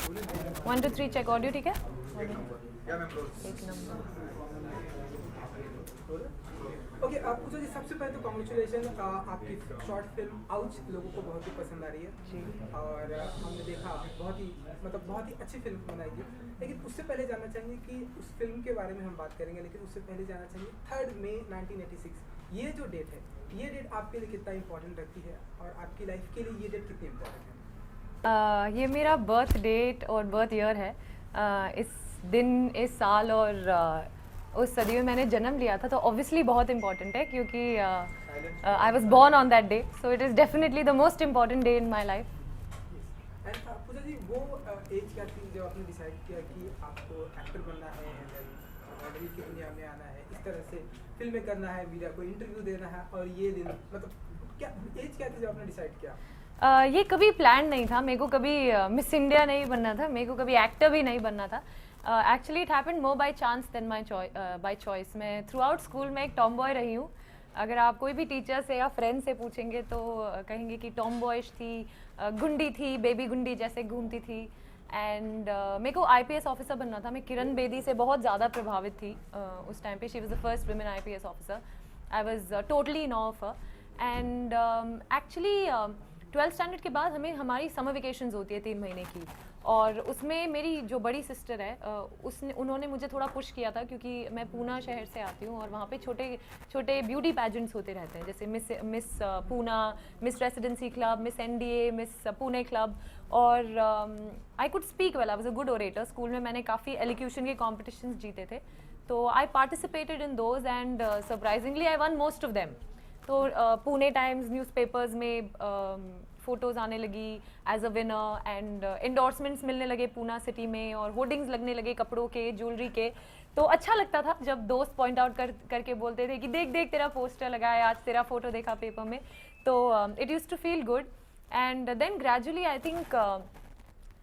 1 2 3 check audio ठीक है। एक नंबर क्या मैम रोज एक नंबर। ओके पूजा जी, सबसे पहले तो कॉन्ग्रेचुलेशन, आपकी शॉर्ट फिल्म आउच लोगों को बहुत ही पसंद आ रही है जी। और हमने देखा बहुत ही अच्छी फिल्म बनाई थी। लेकिन उससे पहले जानना चाहेंगे कि उस फिल्म के बारे में हम बात करेंगे, लेकिन उससे पहले जानना चाहेंगे 3 मई 1986 ये जो डेट है, ये डेट आपके लिए कितना इम्पोर्टेंट रखती है और आपकी लाइफ के लिए ये डेट कितनी इम्पोर्टेंट है? ये मेरा बर्थ डेट और बर्थ ईयर है। इस दिन, इस साल और उस सदी में मैंने जन्म लिया था, तो ऑब्वियसली बहुत इंपॉर्टेंट है क्योंकि I was born on that day, so it is definitely the most important day in my life. And Pooja ji, वो एज क्या थी जब आपने डिसाइड किया कि आपको एक्टर बनना है एंड मॉडलिंग की दुनिया में आना है, इस तरह से फिल्में करना है, मीडिया को इंटरव्यू देना है, और ये दिन मतलब क्या एज क्या थी जब आपने डिसाइड किया? ये कभी प्लान नहीं था, मेरे को कभी मिस इंडिया नहीं बनना था, मेरे को कभी एक्टर भी नहीं बनना था। Actually it happened more by chance than by choice. मैं थ्रू आउट स्कूल में एक टॉम बॉय रही हूँ। अगर आप कोई भी टीचर से या फ्रेंड से पूछेंगे तो कहेंगे कि टॉम बॉयश थी, गुंडी थी, बेबी गुंडी जैसे घूमती थी। एंड मेरे को आईपीएस ऑफिसर बनना था। मैं किरण बेदी से बहुत ज़्यादा प्रभावित थी उस टाइम पे। She was the first women IPS officer. I was totally in awe of her. And actually 12th standard के बाद हमारी समर वेकेशंस होती है 3 महीने की, और उसमें मेरी जो बड़ी सिस्टर है उन्होंने मुझे थोड़ा पुश किया था, क्योंकि मैं पूना शहर से आती हूँ और वहाँ पे छोटे छोटे ब्यूटी पैजेंट्स होते रहते हैं, जैसे Miss Poona, Miss Residency Club, Miss NDA, Miss Pune Club. और I could speak well, I was a good orator. School में मैंने काफ़ी एलिक्यूशन के कॉम्पिटिशन्स जीते थे, तो I participated in those and surprisingly I won most of them. तो पुणे टाइम्स न्यूज़पेपर्स में फ़ोटोज़ आने लगी as a winner, and endorsements मिलने लगे पूना सिटी में, और होर्डिंग्स लगने लगे कपड़ों के, ज्वेलरी के। तो अच्छा लगता था जब दोस्त पॉइंट आउट करके बोलते थे कि देख देख तेरा पोस्टर लगा है, आज तेरा फ़ोटो देखा पेपर में। तो it used to feel good. And then gradually I think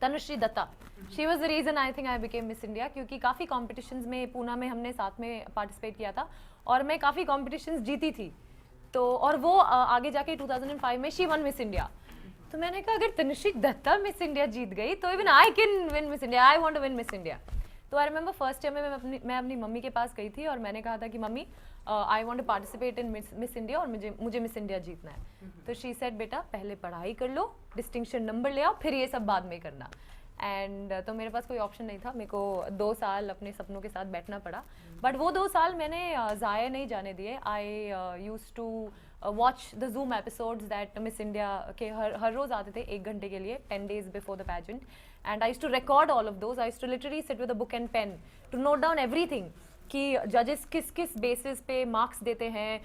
Tanushree Dutta, she was the reason I think I became Miss India, क्योंकि काफ़ी कॉम्पिटिशन्स में पूना में हमने साथ में पार्टिसिपेट किया था और मैं काफ़ी कॉम्पिटिशन्स जीती थी। तो और वो आगे जाके 2005 में शी वन मिस इंडिया। तो मैंने कहा अगर तनुश्री दत्ता मिस इंडिया जीत गई तो even I can win Miss India, I want to win Miss India. तो आई रिमेंबर फर्स्ट ईयर में मैं अपनी मम्मी के पास गई थी और मैंने कहा था कि mummy I want to participate in miss India और मुझे मिस इंडिया जीतना है। तो शी सेड बेटा पहले पढ़ाई कर लो, डिस्टिंक्शन नंबर ले आओ, फिर ये सब बाद में करना। एंड तो मेरे पास कोई ऑप्शन नहीं था, मेरे को 2 साल अपने सपनों के साथ बैठना पड़ा। बट वो 2 साल मैंने ज़ाया नहीं जाने दिए। I use to watch the Zoom episodes that Miss India के हर रोज़ आते थे 1 घंटे के लिए, 10 days before the pageant. And I use to record all of those. I use to literally sit with a book and pen to note down everything, कि जजेस किस किस बेसिस पे मार्क्स देते हैं,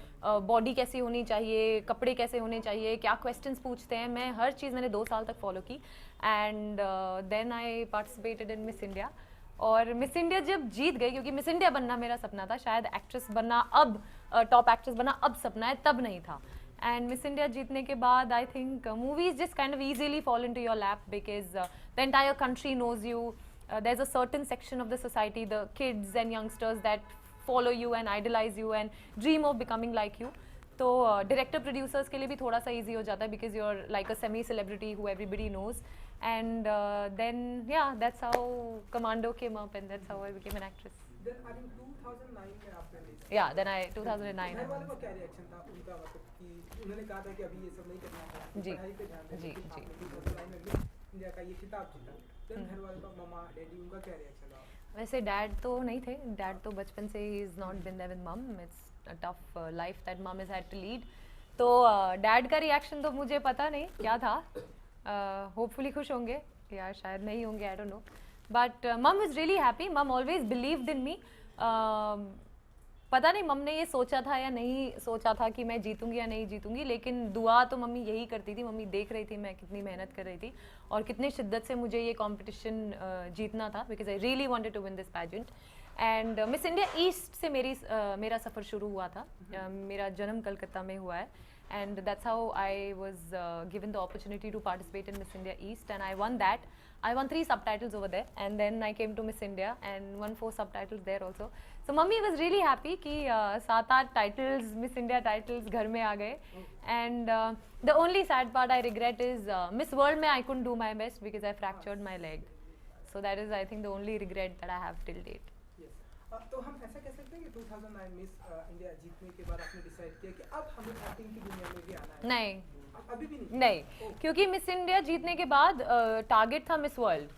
बॉडी कैसी होनी चाहिए, कपड़े कैसे होने चाहिए, क्या क्वेश्चंस पूछते हैं। मैं हर चीज़ मैंने 2 साल तक फॉलो की। And then I participated in miss India. और मिस इंडिया जब जीत गई, क्योंकि मिस इंडिया बनना मेरा सपना था, शायद एक्ट्रेस बनना अब टॉप एक्ट्रेस बनना अब सपना है, तब नहीं था। एंड मिस इंडिया जीतने के बाद I think movies just kind of easily fall into your lap, because the entire country knows you. There's a certain section of the society, the kids and youngsters, that follow you and idolize you and dream of becoming like you. तो director producers के लिए भी थोड़ा सा easy हो जाता है, because you are like a semi celebrity who everybody knows. And then yeah that's how Commando came up and that's how I became an actress. Then I think 2009 में आपने release या देन आई 2009. घर वालों का क्या reaction था उनका, मतलब कि उन्होंने कहा था कि अभी ये सब नहीं करना है, जी, पढ़ाई पे ध्यान दें, जी, लेकिन जी. आपने 2009 में मिस इंडिया का ये खिताब जीता. Then घर वालों का, मम्मा डैडी, उनका क्या रिएक्शन था? वैसे डैड तो नहीं थे, डैड तो बचपन से ही is not been there with mom. It's a tough life that mom is had to lead. तो डैड का रिएक्शन तो मुझे पता नहीं क्या था. होपफुली खुश होंगे या शायद नहीं होंगे, आई डोंट नो. बट मम इज़ रियली हैप्पी. मम ऑलवेज बिलीव्ड इन मी. पता नहीं मम ने ये सोचा था या नहीं सोचा था कि मैं जीतूंगी या नहीं जीतूंगी, लेकिन दुआ तो मम्मी यही करती थी. मम्मी देख रही थी मैं कितनी मेहनत कर रही थी और कितने शिद्दत से मुझे ये कंपटीशन जीतना था, because I really wanted to win this pageant. And miss India east से मेरा सफ़र शुरू हुआ था. मेरा जन्म कलकत्ता में हुआ है. And that's how I was given the opportunity to participate in Miss India East, and I won that. I won 3 subtitles over there, and then I came to Miss India and won 4 subtitles there also. So mummy was really happy कि 7-8 titles, Miss India titles घर में आ गए. And the only sad part I regret is Miss World में I couldn't do my best because I fractured my leg. So that is, I think, the only regret that I have till date. Yes. तो हम ऐसा कह सकते हैं कि 2009 miss India जीतने के बाद आपने डिसाइड किया कि अब हमें एक्टिंग की दुनिया में भी आना है। नहीं, अभी भी नहीं। नहीं, क्योंकि मिस इंडिया जीतने के बाद टारगेट था miss world,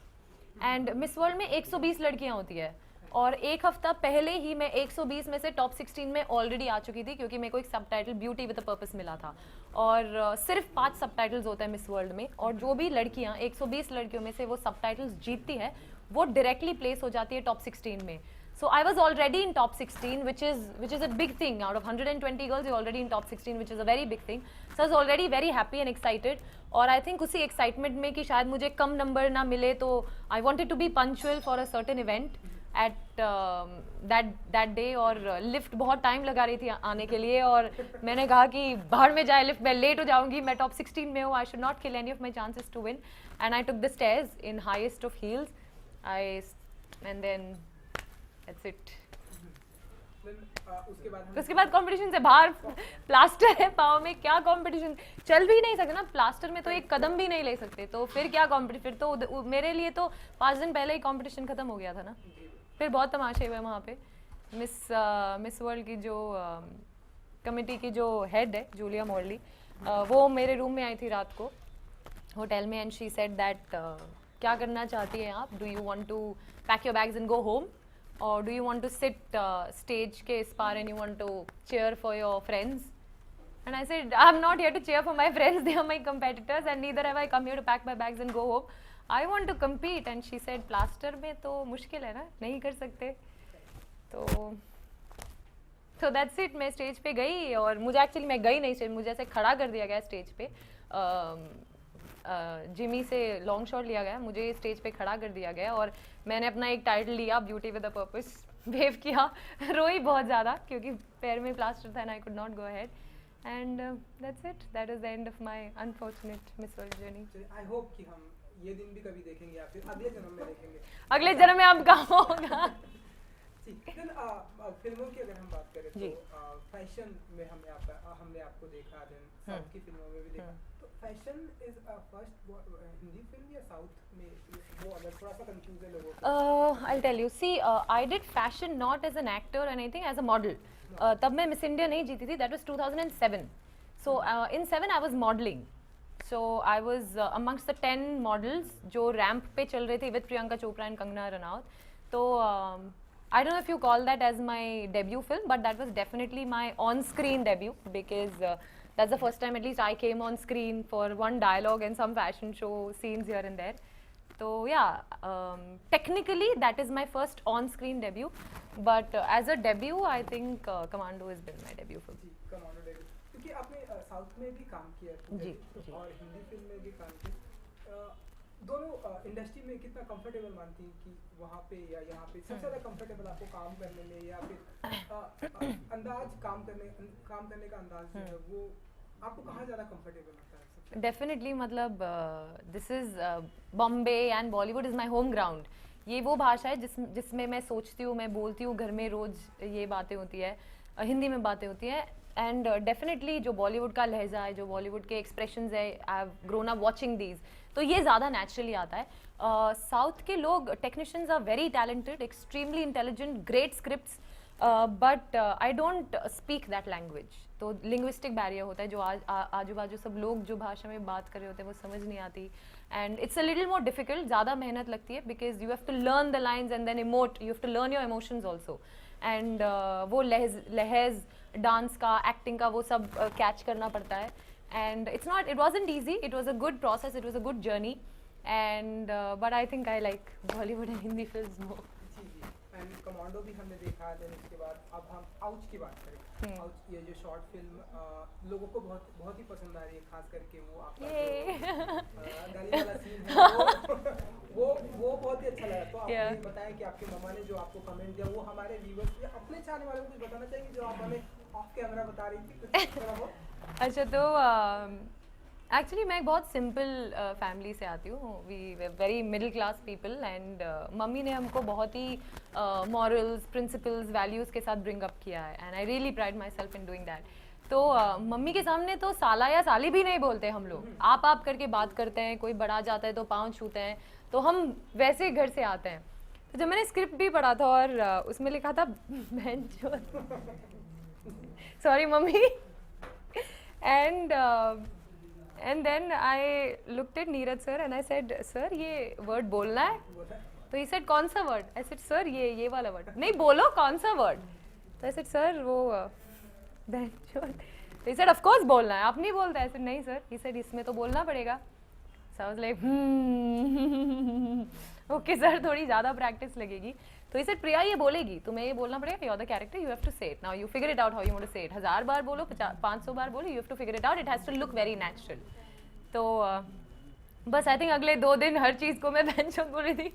and miss world में 120 लड़कियां होती है, और एक हफ्ता पहले ही मैं 120 में से टॉप 16 में ऑलरेडी आ चुकी थी, क्योंकि मेरे को एक subtitle beauty with a purpose मिला था, और सिर्फ 5 सबटाइटल्स होते हैं मिस वर्ल्ड में, और जो भी लड़कियां 120 लड़कियों में से वो सबटाइटल्स जीतती है वो डायरेक्टली प्लेस हो जाती है टॉप 16 में. So I was already in top 16, which is a big thing. Out of 120 girls, you're already in top 16, which is a very big thing. So I was already very happy and excited. और I think उसी excitement में कि शायद मुझे कम number ना मिले, तो I wanted to be punctual for a certain event at that day. और lift बहुत time लगा रही थी आने के लिए, और मैंने कहा कि बाहर में जाए lift, मैं late हो जाऊंगी, मैं top 16 में हूँ, I should not kill any of my chances to win. And I took the stairs in highest of heels. And then that's it. उसके बाद कंपटीशन से बाहर, प्लास्टर है पाँव में, क्या कंपटीशन, चल भी नहीं सकते ना प्लास्टर में, तो एक कदम भी नहीं ले सकते, तो फिर क्या कंपटीशन. फिर तो मेरे लिए तो 5 दिन पहले ही कंपटीशन खत्म हो गया था ना. फिर बहुत तमाशे हुए वहाँ पे. मिस वर्ल्ड की जो कमेटी की जो हेड है जूलिया मॉर्ली, वो मेरे रूम में आई थी रात को होटल में, एंड शी सेड दैट क्या करना चाहती हैं आप, do you want to pack your bags and go home, or do you want to sit stage के इस पार and you want to cheer for your friends? And I said, I'm not here to cheer for my friends, they are my competitors, and neither have I come here to pack my bags and go home. I want to compete. And she said, plaster में तो मुश्किल है ना, नहीं कर सकते. तो that's it. मैं स्टेज पे गई, और मुझे एक्चुअली मैं गई नहीं स्टेज, मुझे ऐसे खड़ा कर दिया गया स्टेज पे. जिमी से लॉन्ग शॉट लिया गया, मुझे स्टेज पे खड़ा कर दिया गया, और मैंने अपना एक टाइटल लिया beauty with a purpose, wave किया, रोई बहुत ज़्यादा क्योंकि पैर में प्लास्टर था and I could not go ahead. And that's it, that is the end of my unfortunate miss world journey. I hope कि हम ये दिन भी कभी देखेंगे, या फिर अगले जन्म में देखेंगे. अगले जन्म में अब कहाँ होगा. देन फिल्मों की अगर हम बात करें तो फैशन में हमने आपको देखा, देन साउथ की फिल्मों में भी देखा. तो fashion is first Hindi film या साउथ में, वो अगर थोड़ा सा कंफ्यूज है लोगों को. I'll tell you. See, I did fashion not as an actor or anything, as a model. तब मैं मिस इंडिया नहीं जीती थी. That was 2007. So in 7 I was modeling. So I was amongst the 10 models जो ramp पे चल रहे थे with प्रियंका चोपड़ा and कंगना रनौत. तो I don't know if you call that as my debut film, but that was definitely my on-screen debut, because that's the first time at least I came on screen for one dialogue and some fashion show scenes here and there. So yeah, technically that is my first on-screen debut, but as a debut I think Commando has been my debut film. जी, Commando debut, क्योंकि आपने south में भी काम किया जी, जी. और Hindi film में भी काम किया. दोनों इंडस्ट्री में कितना कंफर्टेबल मानती हैं कि वहाँ पे या यहाँ पे सबसे ज़्यादा कंफर्टेबल आपको काम करने में, या फिर अंदाज काम करने का अंदाज जो है वो आपको कहाँ ज़्यादा कंफर्टेबल लगता है? डेफिनेटली, मतलब this is Bombay and Bollywood is my home ground. ये वो भाषा है जिसमें मैं सोचती हूँ, मैं बोलती हूँ, घर में रोज़ ये बातें होती है, हिंदी में बातें होती हैं. एंड डेफिनेटली जो बॉलीवुड का लहजा है, जो बॉलीवुड के एक्सप्रेशंस है, I have grown up watching these, तो ये ज़्यादा नेचुरली आता है. साउथ के लोग technicians are very talented, extremely intelligent, great scripts, but I don't speak that language. तो लिंग्विस्टिक बैरियर होता है, जो आजू बाजू सब लोग जो भाषा में बात कर रहे होते हैं वो समझ नहीं आती, and it's a little more difficult. ज़्यादा मेहनत लगती है, because you have to learn the lines and then emote, you have to learn your emotions also, and वो लहज डांस का, एक्टिंग का, वो सब कैच करना पड़ता है. And it wasn't easy. It was a good process. It was a good journey, and but I think I like Bollywood and Hindi films more. जी जी. एंड कमांडो भी हमने देखा, देन इसके बाद अब हम आउच की बात करें. आउच, ये जो शॉर्ट फिल्म लोगों को बहुत ही पसंद आ रही है, खास करके वो आपका गाली वाला सीन है, वो बहुत ही अच्छा लगा. तो आप बताएं कि आपके मम्मा ने जो आपको कमेंट दिया, वो हमारे व्यूअर्स या अपने चाहने वालों को कुछ बताना चाहेंगे जो आप हमें ऑफ कैमरा बता रही थी, कुछ इस तरह हो? अच्छा, तो एक्चुअली मैं एक बहुत सिंपल फैमिली से आती हूँ. We very middle class people, and mummy ने हमको बहुत ही मॉरल्स, प्रिंसिपल्स, वैल्यूज़ के साथ ब्रिंग अप किया है, and I really pride my self in doing that. तो मम्मी के सामने तो साला या साली भी नहीं बोलते हम लोग, आप करके बात करते हैं, कोई बड़ा जाता है तो पाँव छूते हैं. तो हम वैसे घर से आते हैं। तो जब मैंने स्क्रिप्ट भी पढ़ा था और उसमें लिखा था sorry mummy and then I looked at Neeraj sir and I said sir ये वर्ड बोलना है? तो ही सेड कौन सा वर्ड? आई सेड सर ये वाला वर्ड। नहीं बोलो कौन सा वर्ड? तो आई सेड सर वो तो ही सेड ऑफ कोर्स बोलना है, आप नहीं बोलते? आई सेड नहीं सर। ही सेड इसमें तो बोलना पड़ेगा। So I was like okay sir, थोड़ी ज़्यादा प्रैक्टिस लगेगी। तो ही सेड प्रिया ये बोलेगी, तुम्हें ये बोलना पड़ेगा, you are the character, you have to say it, now you figure it out how you want to say it. 1000 बार बोलो, 500 बार बोलो, you have to figure it out, it has to look very natural. तो बस I think अगले 2 दिन हर चीज़ को मैं बेंचो बोल रही थी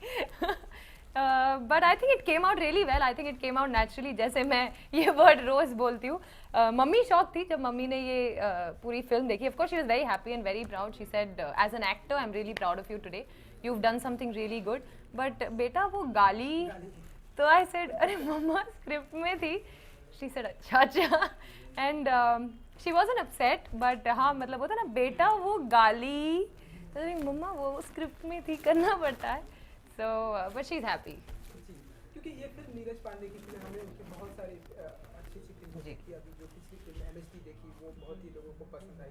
but I think it came out really well, I think it came out naturally, जैसे मैं ये वर्ड रोज़ बोलती हूँ। मम्मी शॉक थी जब मम्मी ने ये पूरी फिल्म देखी। Of course she was very happy and very proud. She said as an actor I am really proud of you today, you have done something really good. But बेटा वो गाली, तो आई सेड अरे मम्मा स्क्रिप्ट में थी। She said अच्छा and she wasn't upset but हाँ मतलब होता ना बेटा वो गाली, तो मम्मा वो स्क्रिप्ट में थी, करना पड़ता है। So but she is happy. क्योंकि ये फिल्म नीरज पांडे की फिल्म, हमने उनकी बहुत सारी अच्छी फिल्म देखी, अभी जो पिछली फिल्म एमएसटी देखी वो बहुत ही लोगों को पसंद आई।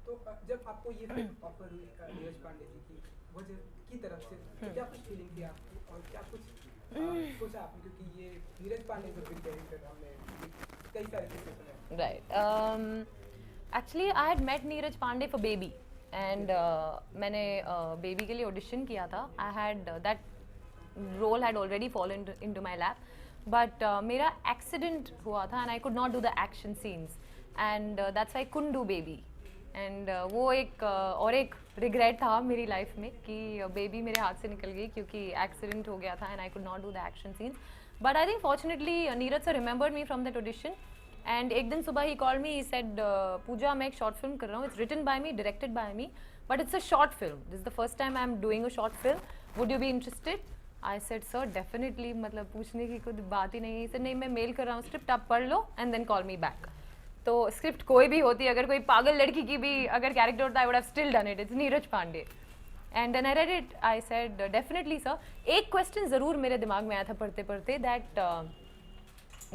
तो जब आपको ये फिल्म ऑफर हुई नीरज पांडे जी की वजह की तरफ से, तो क्या कुछ फीलिंग थी आपकी और क्या कुछ सोचा आपने? क्योंकि ये नीरज पांडे जो बिग डायरेक्टर, हमने कई सारे किस्से सुने। Right, actually I had met Neeraj Pandey for Baby and मैंने बेबी के लिए ऑडिशन किया था। I had that role had already fallen into my lap, but मेरा एक्सीडेंट हुआ था and I could not do the action scenes and that's I couldn't do Baby. And वो एक और एक रिग्रेट था मेरी लाइफ में कि बेबी मेरे हाथ से निकल गई क्योंकि एक्सीडेंट हो गया था and I could not do the action scenes. But I think fortunately Neeraj sir remembered me from that audition and एक दिन सुबह he called me, he said पूजा मैं एक शॉर्ट फिल्म कर रहा हूँ, it's written by me, directed by me, but it's a short film, this is the first time I am doing a short film, would you be interested? I said sir definitely, मतलब पूछने की कोई बात ही नहीं है। Sir नहीं मैं mail कर रहा हूँ स्क्रिप्ट, आप पढ़ लो and then call me back. तो स्क्रिप्ट कोई भी होती, अगर कोई पागल लड़की की भी अगर कैरेक्टर होता, I would have still done it, it's Neeraj Pandey. And then I read it, I said definitely sir. एक क्वेश्चन ज़रूर मेरे दिमाग में आया था पढ़ते पढ़ते, दैट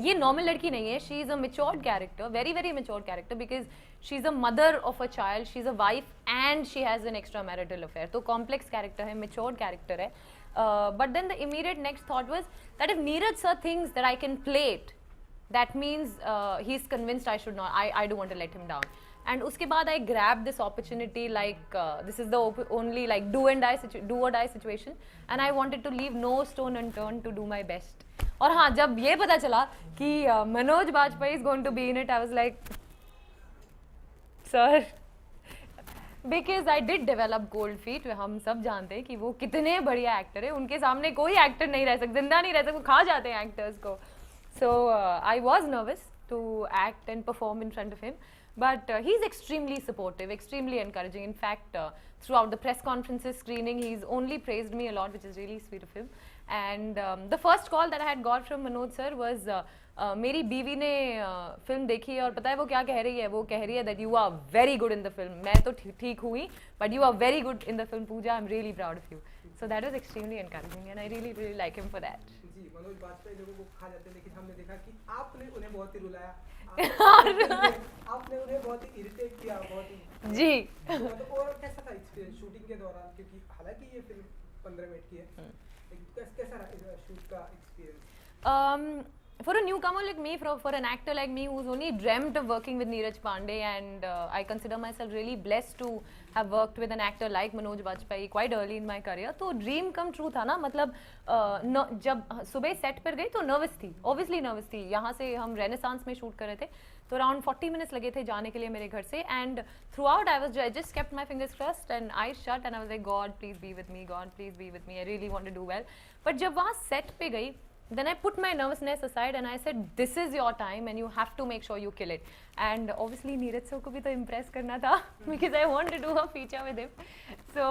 ये नॉर्मल लड़की नहीं है, she is a matured character, very very matured character, because she is a mother of a child, she is a wife and she has an extra marital affair. तो कॉम्प्लेक्स कैरेक्टर है, matured character है। But then the immediate next thought was that if Neeraj sir thinks that I can play it, that means he's convinced I should not, I don't want to let him down. And uske baad I grabbed this opportunity like this is the only like do or die situation and I wanted to leave no stone unturned to do my best. और हाँ जब ये पता चला कि Manoj Bajpayee is going to be in it, I was like sir, because I did develop cold feet, हम सब जानते हैं कि वो कितने बढ़िया एक्टर है, उनके सामने कोई एक्टर नहीं रह सकता, जिंदा नहीं रह सकता, वो खा जाते हैं एक्टर्स को। So I was nervous to act and perform in front of him, but he's extremely supportive, extremely encouraging. In fact, throughout the press conferences, screening, he's only praised me a lot, which is really sweet of him. And the first call that I had got from Manoj sir was, मेरी बीवी ने film देखी है और पता है वो क्या कह रही है? वो कह रही है that you are very good in the film. मैं तो ठीक हुई, but you are very good in the film, Pooja. I'm really proud of you. So that was extremely encouraging, and I really really like him for that. जी, मनोज बाजपेयी लोगों को खा जाते हैं, लेकिन हमने देखा कि आपने उन्हें बहुत ही रुलाया, आपने उन्हें बहुत ही इरिटेट किया, बहुत ही जी। मतलब और कैसा था एक्सपीरियंस शूटिंग के दौरान? क्योंकि हालांकि ये फिल्म 15 मिनट की है, लेकिन कैसा रहा शूट का experience? For a newcomer like me, for an actor like me who's only dreamt of working with Neeraj Pandey, and I consider myself really blessed to have worked with an actor like Manoj Bajpayee quite early in my career. तो dream come true था ना, मतलब जब सुबह set पर गई तो nervous थी, obviously नर्वस थी। यहाँ से हम रेनेसांस में शूट कर रहे थे, तो अराउंड 40 मिनट्स लगे थे जाने के लिए मेरे घर से, and through out I just kept my fingers crossed and eyes shut and I was like, God please be with me, God please be with me, I really want to do well. But जब वहाँ set पे गई, then I put my nervousness aside and I said, this is your time and you have to make sure you kill it. And obviously Neeraj sir को भी तो impress करना था because I want to do a feature with him. So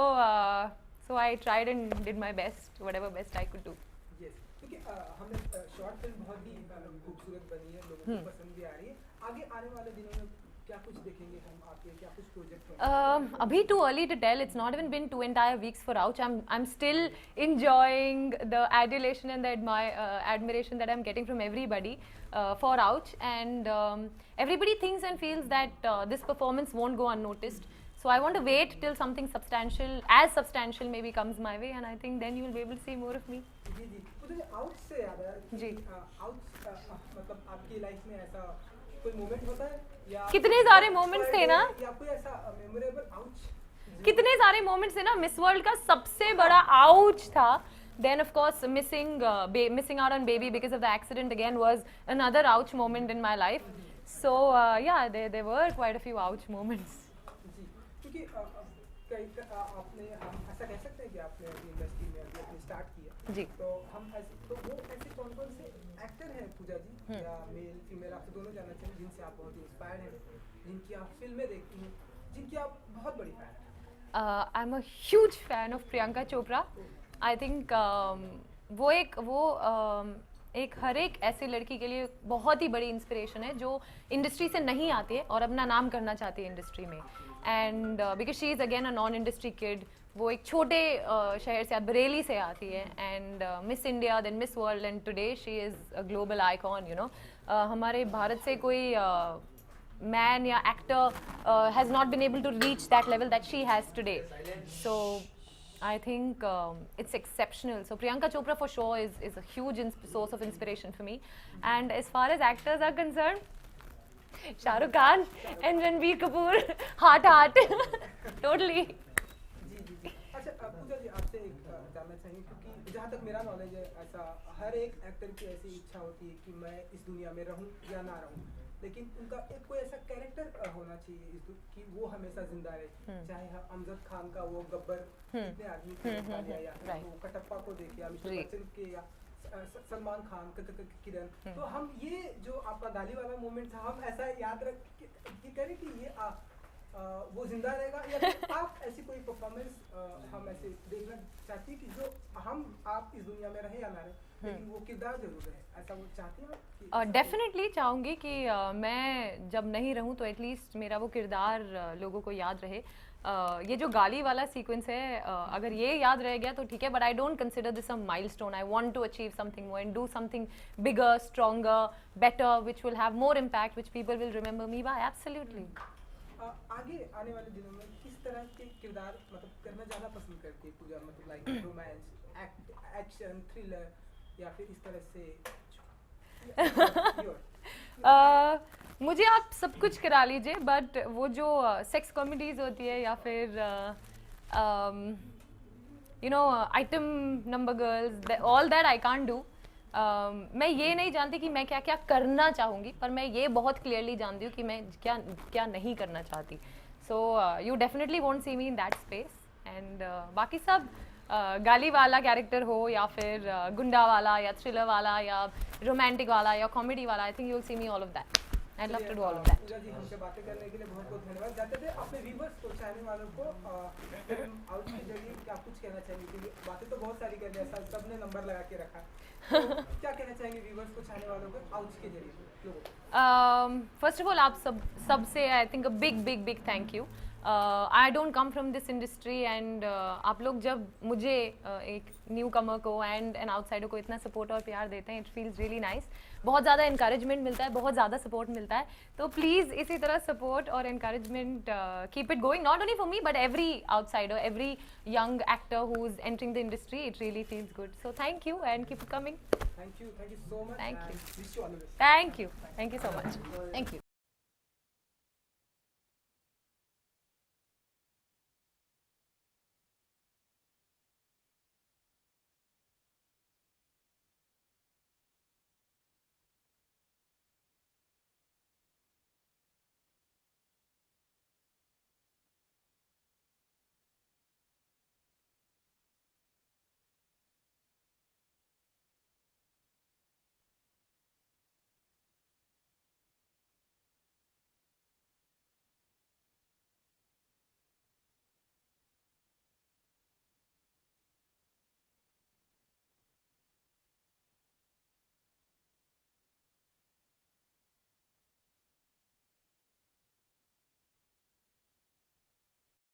I tried and did my best, whatever best I could do. Yes, क्योंकि हमने short film बहुत ही खूबसूरत बनी है, लोगों को पसंद भी आ रही है। आगे आने वाले दिनों में क्या कुछ देखेंगे हम आपके, क्या कुछ project Abhi too early to tell. It's not even been 2 entire weeks for Ouch. I'm still enjoying the adulation and the admiration that I'm getting from everybody for Ouch, and everybody thinks and feels that this performance won't go unnoticed. So I want to wait till something as substantial maybe comes my way, and I think then you will be able to see more of me. जी जी, मुझे out से याद है कि जी। Out मतलब आपकी life में ऐसा कोई मोमेंट होता है या कितने सारे moments थे ना? या कोई ऐसा मेमोरेबल आउट कितने सारे मोमेंट्स थे ना. मिस वर्ल्ड का सबसे बड़ा आउच था. Then of course missing out on baby because of the accident again was another ouch moment in my life. So yeah, there were quite a few ouch moments. जी, क्योंकि आपने हम ऐसा कह सकते हैं कि आपने अभी इंडस्ट्री में अभी अपनी स्टार्ट किया जी. तो हम तो वो ऐसे कौन कौन से एक्टर हैं पूजा जी या मेल फीमेल आप दोनों जानना चाहिए जिनसे आप बहुत इंस्पायर्ड हैं, जिनकी आप फिल्में देखती हैं, जिनकी आप बहुत बड़ी फैन हैं? I'm a huge fan of Priyanka Chopra. I think एक हर एक ऐसी लड़की के लिए बहुत ही बड़ी इंस्पिरेशन है जो इंडस्ट्री से नहीं आती है और अपना नाम करना चाहती है इंडस्ट्री में. And because she is again a non industry kid. वो एक छोटे शहर से बरेली से आती है and miss India then miss world and today she is a global icon. You know हमारे भारत से कोई man या actor has not been able to reach that level that she has today. So I think it's exceptional. So Priyanka Chopra for sure is a huge source of inspiration for me. And as far as actors are concerned, Shah Rukh Khan and Ranbir Kapoor, heart, totally. जी जी जी, अच्छा पूजा जी आपसे एक जानना चाहिए क्योंकि जहाँ तक मेरा knowledge है ऐसा हर एक एक्टर की ऐसी इच्छा होती है कि मैं इस दुनिया में रहूं या ना रहूं, लेकिन उनका एक कोई ऐसा कैरेक्टर होना चाहिए कि वो हमेशा जिंदा रहे. चाहे हम अमजद खान का वो गब्बर इतने आदमी को निकाल लिया या फिर वो कटप्पा को देखिए या अमिताभ बच्चन के या सलमान खान किरण, तो हम ये जो आपका गाली वाला मोमेंट था हम ऐसा याद रख कि करें कि ये वो जिंदा रहेगा या फिर आप ऐसी कोई परफॉर्मेंस हम ऐसे देखना चाहती हैं कि जो आप इस दुनिया में रहे या ना रहे लेकिन वो किरदार जरूर है, ऐसा वो चाहती हैं? डेफिनेटली चाहूँगी कि मैं जब नहीं रहूँ तो एटलीस्ट मेरा वो किरदार लोगों को याद रहे. ये जो गाली वाला सीक्वेंस है अगर ये याद रह गया तो ठीक है, but I don't consider this a milestone. I want to achieve something more and do something bigger, stronger, better, which will have more impact, which people will remember me by. Absolutely. आगे आने वाले दिनों में किस तरह के किरदार मतलब करना ज़्यादा पसंद करती है पूजा, मतलब लाइक रोमांस, एक्शन, थ्रिलर या फिर इस तरह से? मुझे आप सब कुछ करा लीजिए, बट वो जो सेक्स कॉमेडीज होती है या फिर you know item number girls, all that I can't do. मैं ये नहीं जानती कि मैं क्या क्या करना चाहूँगी, पर मैं ये बहुत क्लियरली जानती हूँ कि मैं क्या क्या नहीं करना चाहती. So you definitely won't see me in that space. And बाकी सब गाली वाला कैरेक्टर हो या फिर गुंडा वाला या थ्रिलर वाला या रोमांटिक वाला या कॉमेडी वाला, I think you will see me all of that. I'd love to do all of that. पूजा जी हमसे बातें करने के लिए बहुत बहुत धन्यवाद. जाते थे अपने व्यूवर्स को, चाहने वालों को आउट के जरिए क्या कुछ कहना चाहेंगे, क्योंकि बातें तो बहुत सारी कर ली, ऐसा सबने नंबर लगा के रखा, तो क्या कहना चाहेंगे व्यूवर्स को, चाहने वालों को आउट के जरिए लोगों? फर्स्ट ऑफ ऑल आप सबसे I think a big thank you. I don't come from this industry and आप लोग जब मुझे एक न्यू कमर को एंड एन आउटसाइडर को इतना सपोर्ट और प्यार देते हैं, इट फील्स रियली नाइस. बहुत ज़्यादा इंकरेजमेंट मिलता है, बहुत ज़्यादा सपोर्ट मिलता है. तो प्लीज़ इसी तरह सपोर्ट और encouragement keep it going, not only for me but every outsider, every young actor who is entering the industry. It really feels good. So thank you and keep it coming. Thank you so much. Thank you. Wish you all the best. Thank you so much. Thank you.